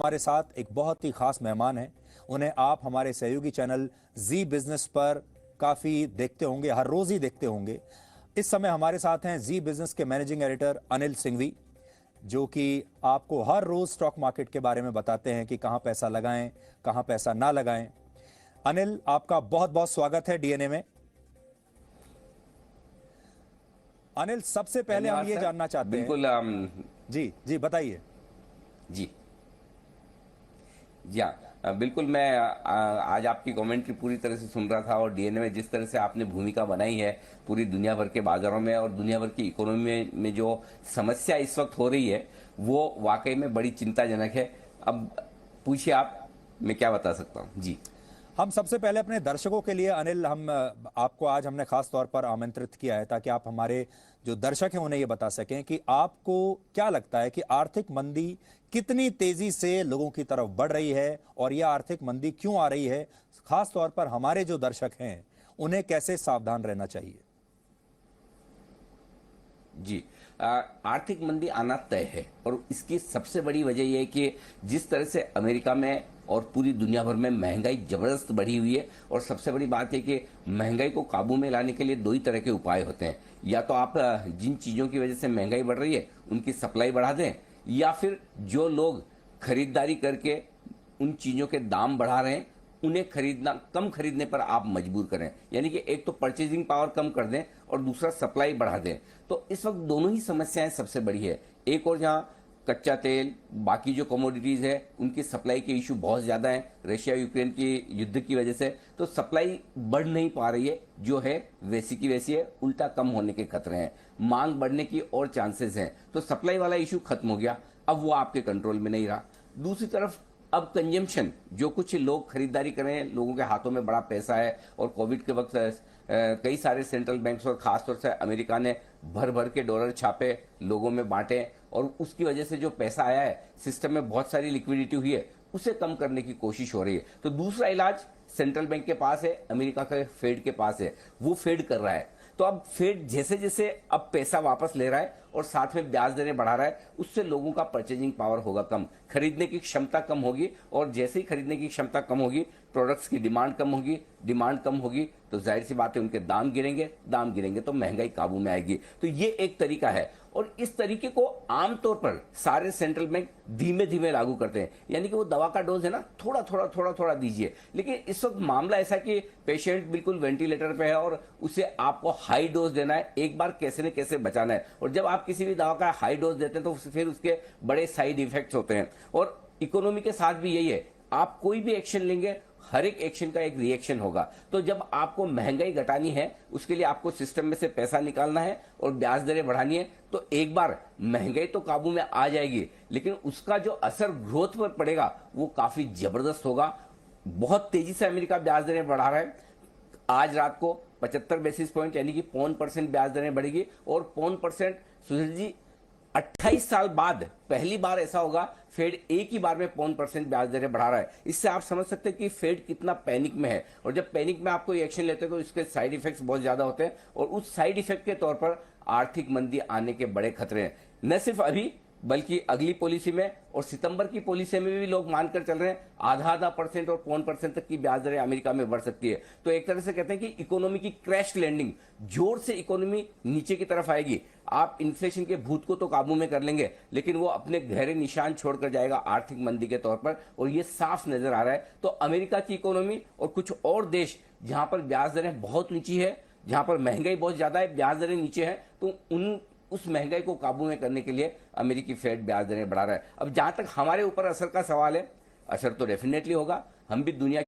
हमारे साथ एक बहुत ही खास मेहमान हैं। उन्हें आप हमारे सहयोगी चैनल जी बिजनेस पर काफी देखते होंगे, हर रोज ही देखते होंगे। इस समय हमारे साथ हैं जी बिजनेस के मैनेजिंग एडिटर अनिल सिंघवी, जो कि आपको हर रोज स्टॉक मार्केट के बारे में बताते हैं कि कहां पैसा लगाएं, कहां पैसा ना लगाएं। अनिल, आपका बहुत बहुत स्वागत है डीएनए में। अनिल, सबसे पहले हम धन्यवाद ये सर। जानना चाहते हैं। बिल्कुल जी जी, बताइए। जी जी हाँ। बिल्कुल मैं आज आपकी कमेंट्री पूरी तरह से सुन रहा था और डीएनए में जिस तरह से आपने भूमिका बनाई है पूरी दुनिया भर के बाजारों में और दुनिया भर की इकोनॉमी में जो समस्या इस वक्त हो रही है वो वाकई में बड़ी चिंताजनक है। अब पूछिए आप, मैं क्या बता सकता हूँ। जी हम सबसे पहले अपने दर्शकों के लिए अनिल, हम आपको आज हमने खास तौर पर आमंत्रित किया है ताकि आप हमारे जो दर्शक हैं उन्हें ये बता सकें कि आपको क्या लगता है कि आर्थिक मंदी कितनी तेजी से लोगों की तरफ बढ़ रही है और यह आर्थिक मंदी क्यों आ रही है। खास तौर पर हमारे जो दर्शक हैं उन्हें कैसे सावधान रहना चाहिए। जी आर्थिक मंदी आना तय है और इसकी सबसे बड़ी वजह यह है कि जिस तरह से अमेरिका में और पूरी दुनिया भर में महंगाई जबरदस्त बढ़ी हुई है। और सबसे बड़ी बात है कि महंगाई को काबू में लाने के लिए दो ही तरह के उपाय होते हैं। या तो आप जिन चीज़ों की वजह से महंगाई बढ़ रही है उनकी सप्लाई बढ़ा दें, या फिर जो लोग खरीदारी करके उन चीज़ों के दाम बढ़ा रहे हैं उन्हें खरीदना कम खरीदने पर आप मजबूर करें। यानी कि एक तो परचेजिंग पावर कम कर दें और दूसरा सप्लाई बढ़ा दें। तो इस वक्त दोनों ही समस्याएं सबसे बड़ी है। एक और जहां कच्चा तेल बाकी जो कमोडिटीज है उनकी सप्लाई के इशू बहुत ज़्यादा है रशिया यूक्रेन की युद्ध की वजह से, तो सप्लाई बढ़ नहीं पा रही है, जो है वैसी की वैसी है, उल्टा कम होने के खतरे हैं, मांग बढ़ने की और चांसेस हैं। तो सप्लाई वाला इशू खत्म हो गया, अब वो आपके कंट्रोल में नहीं रहा। दूसरी तरफ अब कंजम्पशन, जो कुछ लोग खरीदारी कर रहे हैं, लोगों के हाथों में बड़ा पैसा है और कोविड के वक्त कई सारे सेंट्रल बैंक्स और खासतौर से अमेरिका ने भर भर के डॉलर छापे, लोगों में बांटे और उसकी वजह से जो पैसा आया है सिस्टम में बहुत सारी लिक्विडिटी हुई है, उसे कम करने की कोशिश हो रही है। तो दूसरा इलाज सेंट्रल बैंक के पास है, अमेरिका के फेड के पास है, वो फेड कर रहा है। तो अब फेड जैसे जैसे अब पैसा वापस ले रहा है और साथ में ब्याज दरें बढ़ा रहा है, उससे लोगों का परचेजिंग पावर होगा कम, खरीदने की क्षमता कम होगी और जैसे ही खरीदने की क्षमता कम होगी प्रोडक्ट्स की डिमांड कम होगी, डिमांड कम होगी तो जाहिर सी बात है उनके दाम गिरेंगे, दाम गिरेंगे तो महंगाई काबू में आएगी। तो ये एक तरीका है और इस तरीके को आमतौर पर सारे सेंट्रल बैंक धीमे धीमे लागू करते हैं। यानी कि वो दवा का डोज है ना, थोड़ा थोड़ा थोड़ा थोड़ा दीजिए। लेकिन इस वक्त मामला ऐसा कि पेशेंट बिल्कुल वेंटिलेटर पे है और उसे आपको हाई डोज देना है, एक बार कैसे न कैसे बचाना है। और जब आप किसी भी दवा का हाई डोज देते हैं तो फिर उसके बड़े साइड इफेक्ट्स होते हैं। और इकोनॉमी के साथ भी यही है, आप कोई भी एक्शन लेंगे हर एक एक्शन का एक रिएक्शन होगा। तो जब आपको महंगाई घटानी है उसके लिए आपको सिस्टम में से पैसा निकालना है और ब्याज दरें बढ़ानी है, तो एक बार महंगाई तो काबू में आ जाएगी लेकिन उसका जो असर ग्रोथ पर पड़ेगा वो काफी जबरदस्त होगा। बहुत तेजी से अमेरिका ब्याज दरें बढ़ा रहा है। आज रात को 75 बेसिस पॉइंट यानी कि 0.5% ब्याज दरें बढ़ेगी और 0.5% सुशील जी 28 साल बाद पहली बार ऐसा होगा फेड एक ही बार में 0.5% ब्याज दरें बढ़ा रहा है। इससे आप समझ सकते हैं कि फेड कितना पैनिक में है और जब पैनिक में आप कोई एक्शन लेते हैं तो इसके साइड इफेक्ट्स बहुत ज्यादा होते हैं और उस साइड इफेक्ट के तौर पर आर्थिक मंदी आने के बड़े खतरे हैं। न सिर्फ अभी बल्कि अगली पॉलिसी में और सितंबर की पॉलिसी में भी लोग मानकर चल रहे हैं आधा परसेंट और 0.5% तक की ब्याज दरें अमेरिका में बढ़ सकती है। तो एक तरह से कहते हैं कि इकोनॉमी की क्रैश लैंडिंग, जोर से इकोनॉमी नीचे की तरफ आएगी। आप इन्फ्लेशन के भूत को तो काबू में कर लेंगे लेकिन वो अपने गहरे निशान छोड़कर जाएगा आर्थिक मंदी के तौर पर और ये साफ नजर आ रहा है। तो अमेरिका की इकोनॉमी और कुछ और देश जहां पर ब्याज दरें बहुत नीची है, जहां पर महंगाई बहुत ज्यादा है, ब्याज दरें नीचे है, तो उस महंगाई को काबू में करने के लिए अमेरिकी फेड ब्याज दरें बढ़ा रहा है। अब जहां तक हमारे ऊपर असर का सवाल है, असर तो डेफिनेटली होगा। हम भी दुनिया